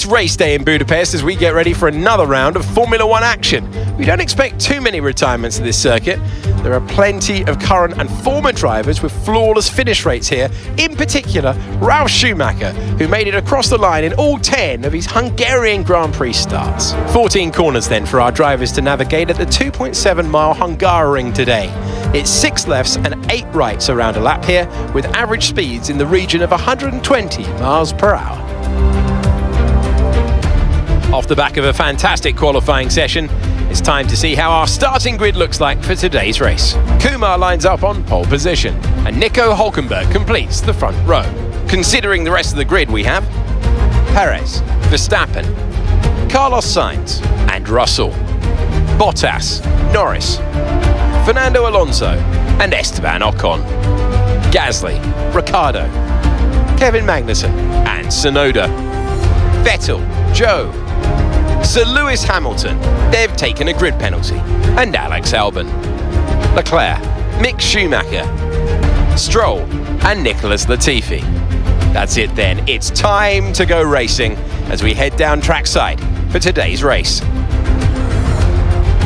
It's race day in Budapest as we get ready for another round of Formula One action. We don't expect too many retirements at this circuit. There are plenty of current and former drivers with flawless finish rates here, in particular Ralf Schumacher, who made it across the line in all 10 of his Hungarian Grand Prix starts. 14 corners then for our drivers to navigate at the 2.7-mile Hungaroring today. It's 6 lefts and 8 rights around a lap here, with average speeds in the region of 120 miles per hour. Off the back of a fantastic qualifying session, it's time to see how our starting grid looks like for today's race. Kumar lines up on pole position, and Nico Hülkenberg completes the front row. Considering the rest of the grid, we have Perez, Verstappen, Carlos Sainz and Russell, Bottas, Norris, Fernando Alonso and Esteban Ocon, Gasly, Ricciardo, Kevin Magnussen and Tsunoda, Vettel, Joe, Sir Lewis Hamilton, they've taken a grid penalty, and Alex Albon, Leclerc, Mick Schumacher, Stroll and Nicholas Latifi. That's it then, it's time to go racing as we head down trackside for today's race.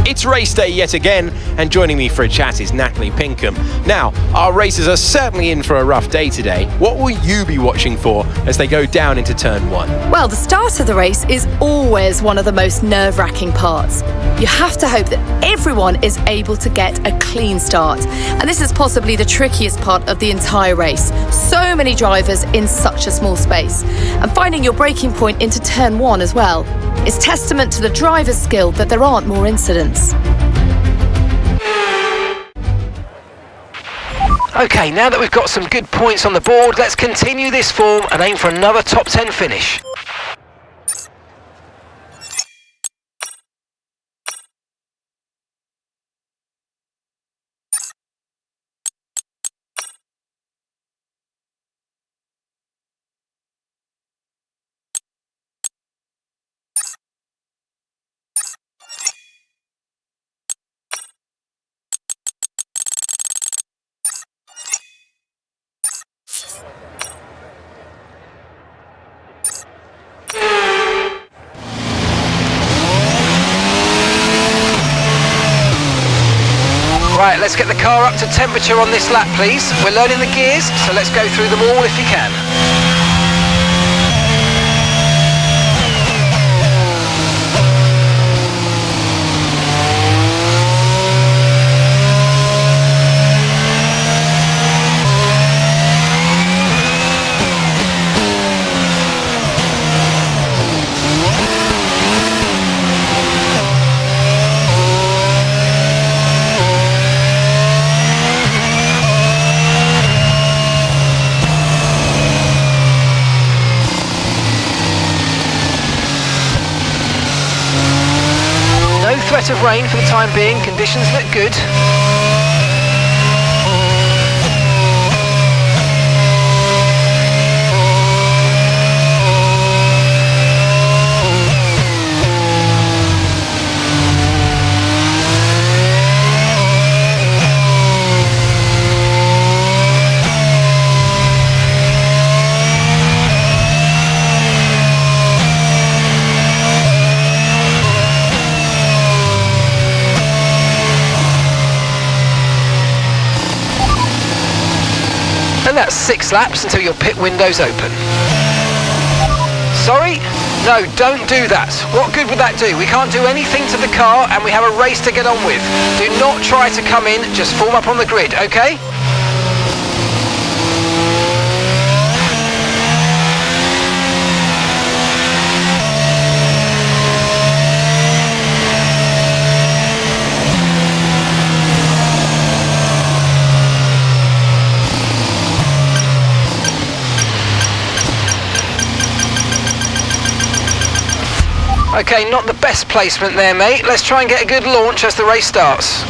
It's race day yet again, and joining me for a chat is Natalie Pinkham. Now, our racers are certainly in for a rough day today. What will you be watching for as they go down into turn 1? Well, the start of the race is always one of the most nerve-wracking parts. You have to hope that everyone is able to get a clean start. And this is possibly the trickiest part of the entire race. So many drivers in such a small space. And finding your braking point into turn 1 as well is testament to the driver's skill that there aren't more incidents. Okay, now that we've got some good points on the board, let's continue this form and aim for another top 10 finish. Right, let's get the car up to temperature on this lap, please. We're learning the gears, so let's go through them all if you can. Threat of rain for the time being, conditions look good. And that's 6 laps until your pit window's open. Sorry? No, don't do that. What good would that do? We can't do anything to the car and we have a race to get on with. Do not try to come in, just form up on the grid, okay? Okay, not the best placement there, mate. Let's try and get a good launch as the race starts.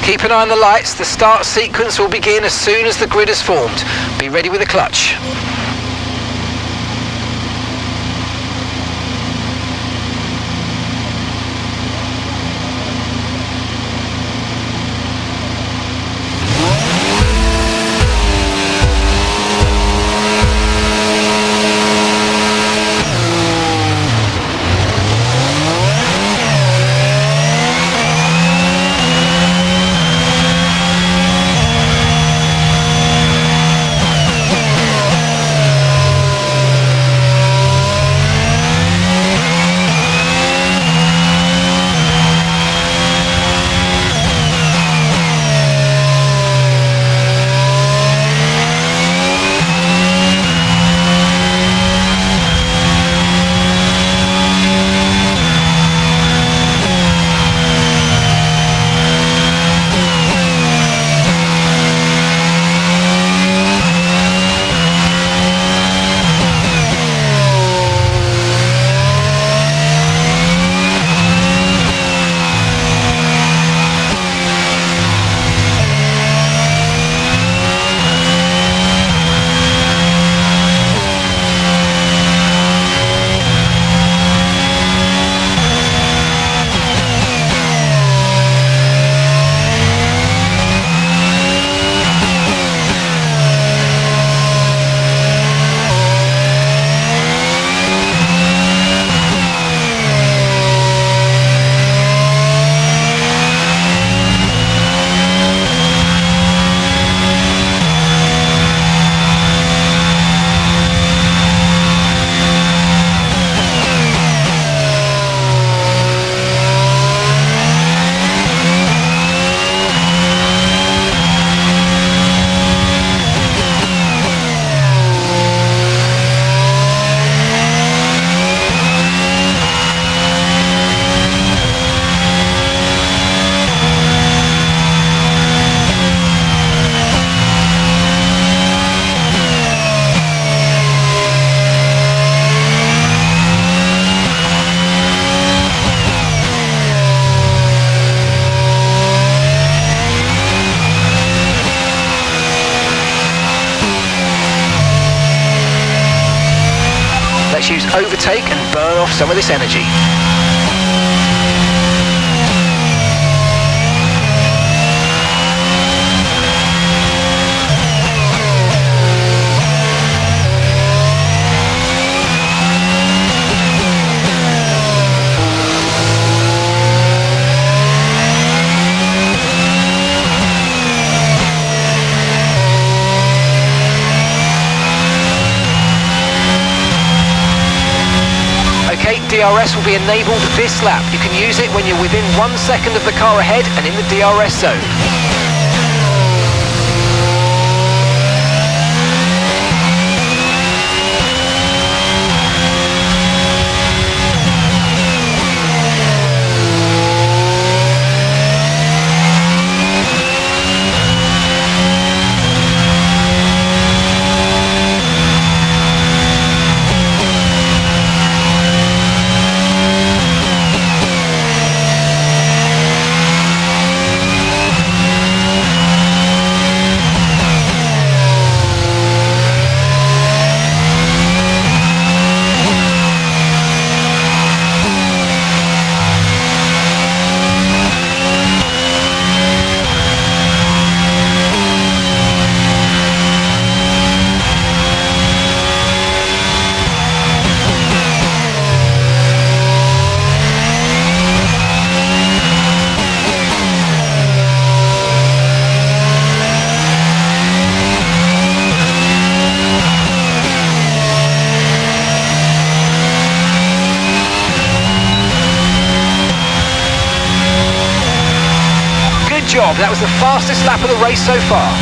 Keep an eye on the lights. The start sequence will begin as soon as the grid is formed. Be ready with the clutch. Let's use overtake and burn off some of this energy. DRS will be enabled this lap. You can use it when you're within 1 second of the car ahead and in the DRS zone. Job. That was the fastest lap of the race so far.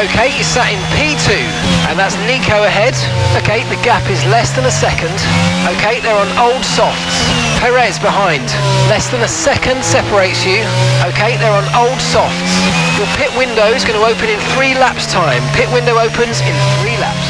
Okay, you sat in P2, and that's Nico ahead. Okay, the gap is less than a second. Okay, they're on old softs. Perez behind. Less than a second separates you. Okay, they're on old softs. Your pit window is going to open in 3 laps time. Pit window opens in 3 laps.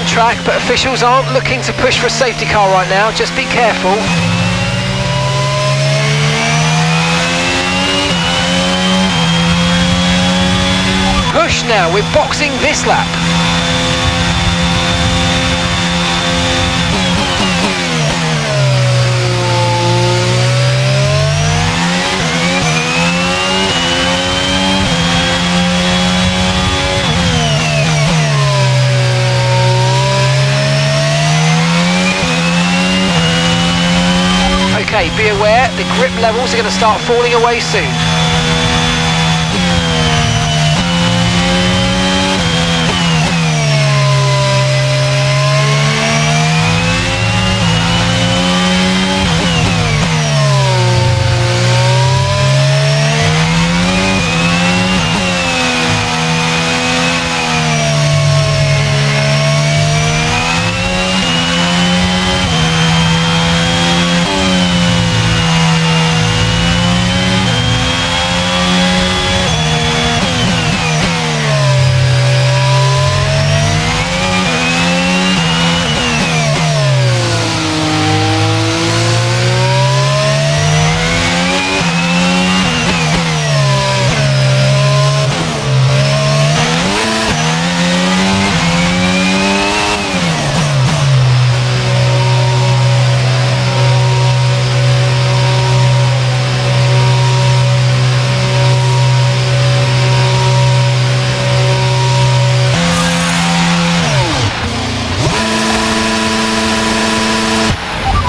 track, but officials aren't looking to push for a safety car right now. Just be careful. Push now, we're boxing this lap. Okay, be aware, the grip levels are going to start falling away soon.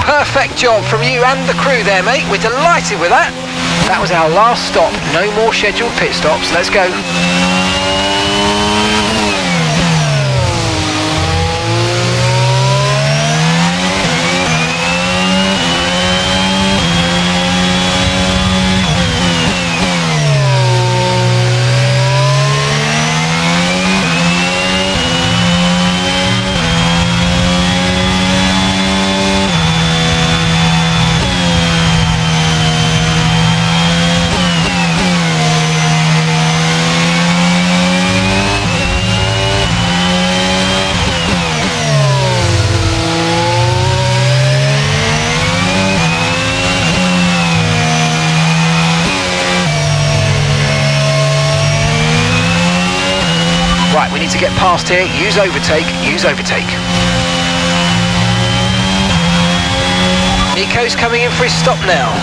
Perfect job from you and the crew there, mate. We're delighted with that. That was our last stop. No more scheduled pit stops. Let's go. Right, we need to get past here. Use overtake, use overtake. Nico's coming in for his stop now.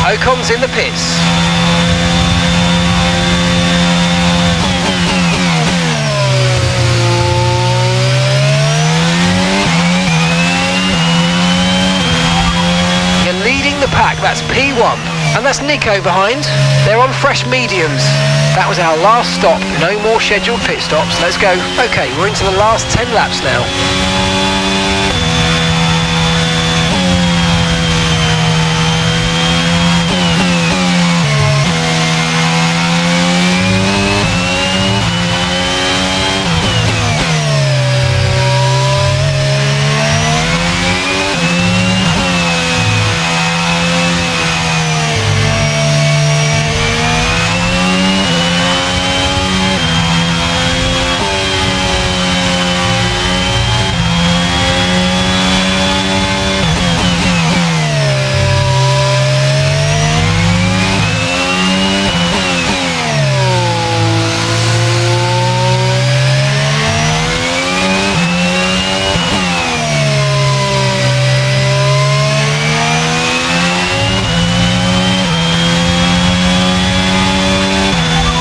Ocon's in the pits. You're leading the pack, that's P1. And that's Nico behind. They're on fresh mediums. That was our last stop. No more scheduled pit stops. Let's go. Okay, we're into the last 10 laps now.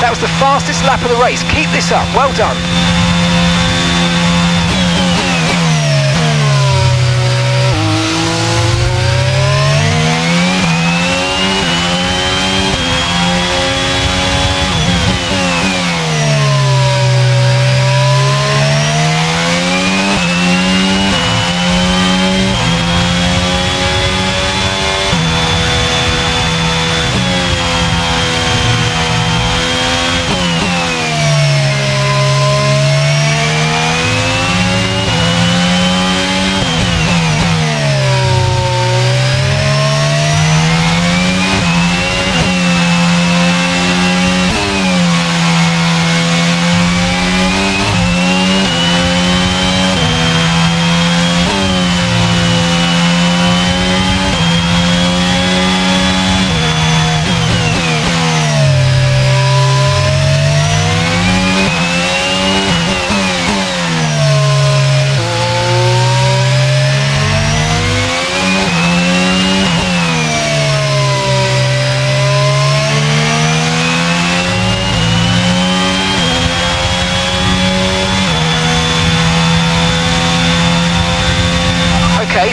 That was the fastest lap of the race. Keep this up. Well done.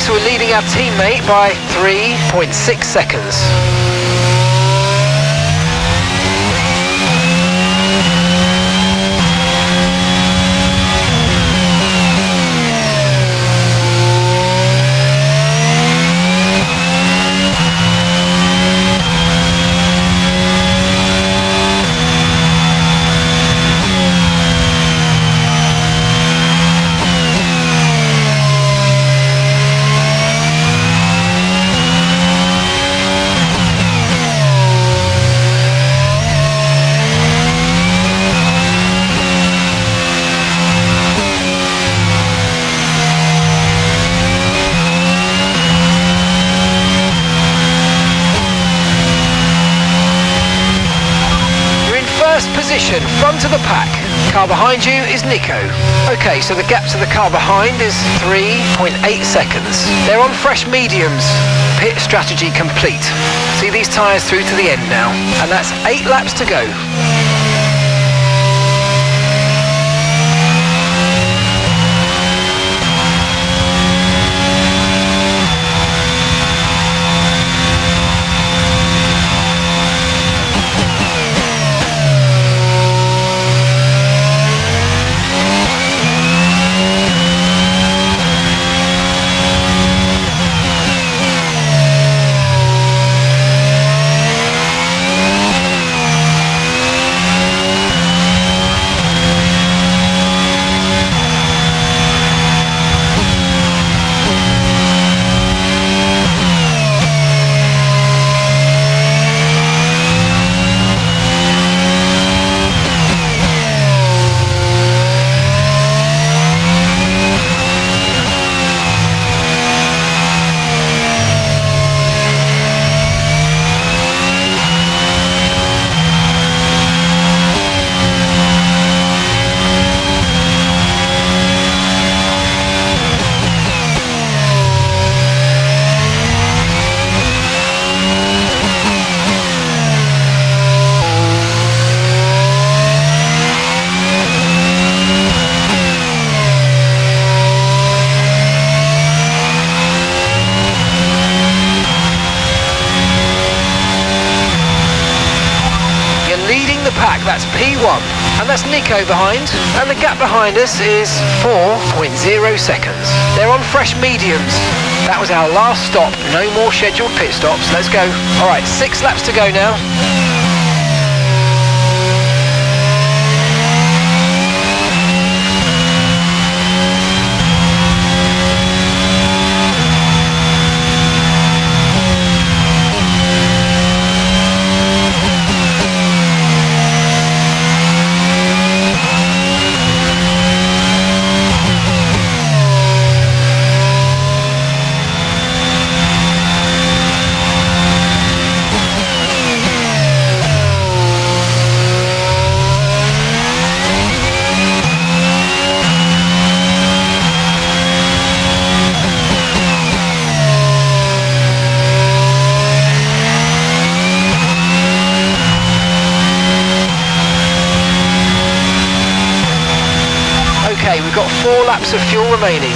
so we're leading our teammate by 3.6 seconds. Position, front of the pack. Car behind you is Nico. Okay, so the gap to the car behind is 3.8 seconds. They're on fresh mediums. Pit strategy complete. See these tyres through to the end now. And that's 8 laps to go. That's P1, and that's Nico behind, and the gap behind us is 4.0 seconds. They're on fresh mediums. That was our last stop, no more scheduled pit stops. Let's go. All right, 6 laps to go now. We've got 4 laps of fuel remaining.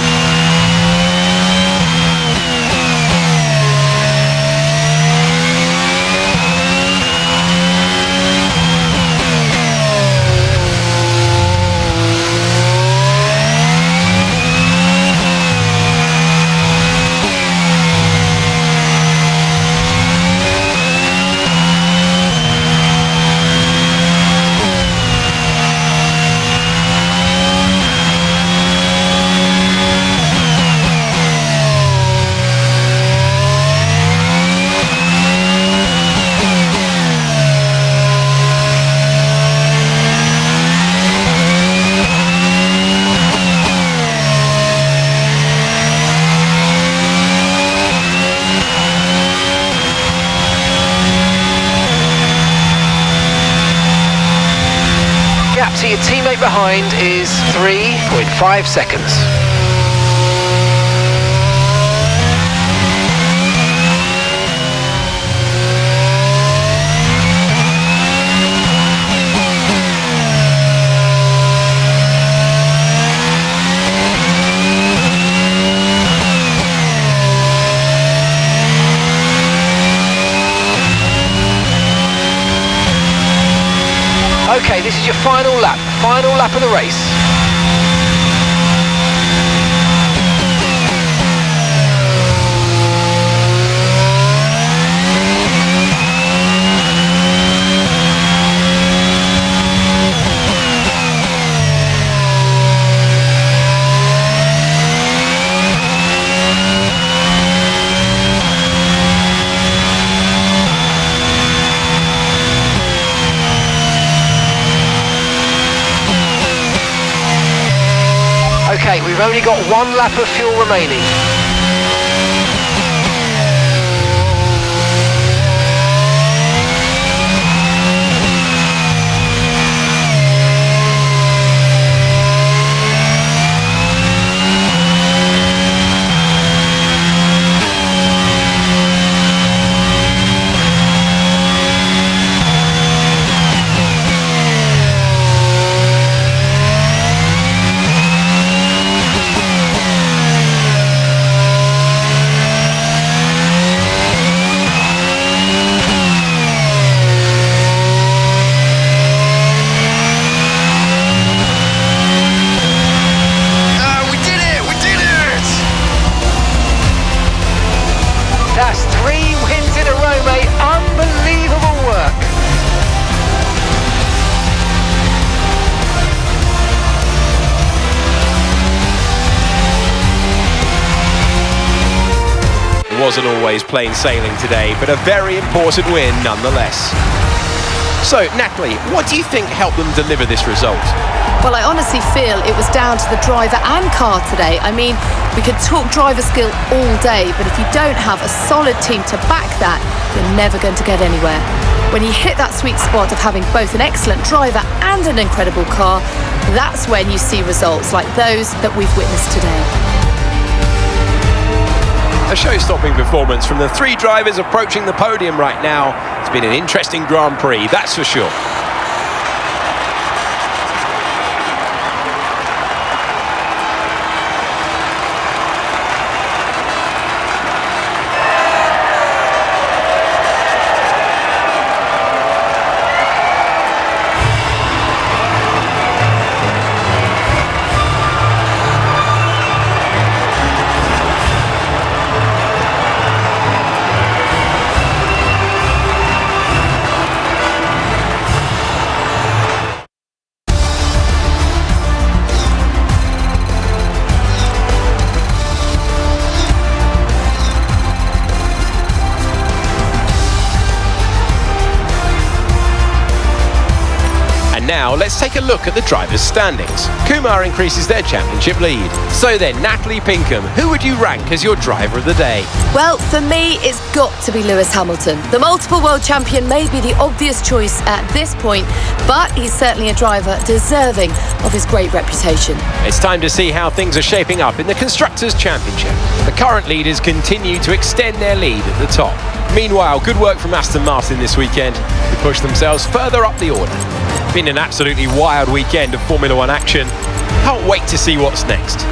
To your teammate behind is 3.5 seconds. Okay, this is your final lap of the race. Okay, we've only got one lap of fuel remaining. That's 3 wins in a row, mate. Unbelievable work. It wasn't always plain sailing today, but a very important win nonetheless. So, Natalie, what do you think helped them deliver this result? Well, I honestly feel it was down to the driver and car today. I mean, we could talk driver skill all day, but if you don't have a solid team to back that, you're never going to get anywhere. When you hit that sweet spot of having both an excellent driver and an incredible car, that's when you see results like those that we've witnessed today. A show-stopping performance from the 3 drivers approaching the podium right now. It's been an interesting Grand Prix, that's for sure. Now, let's take a look at the drivers' standings. Kumar increases their championship lead. So then, Natalie Pinkham, who would you rank as your driver of the day? Well, for me, it's got to be Lewis Hamilton. The multiple world champion may be the obvious choice at this point, but he's certainly a driver deserving of his great reputation. It's time to see how things are shaping up in the Constructors' Championship. The current leaders continue to extend their lead at the top. Meanwhile, good work from Aston Martin this weekend to push themselves further up the order. Been an absolutely wild weekend of Formula One action. Can't wait to see what's next.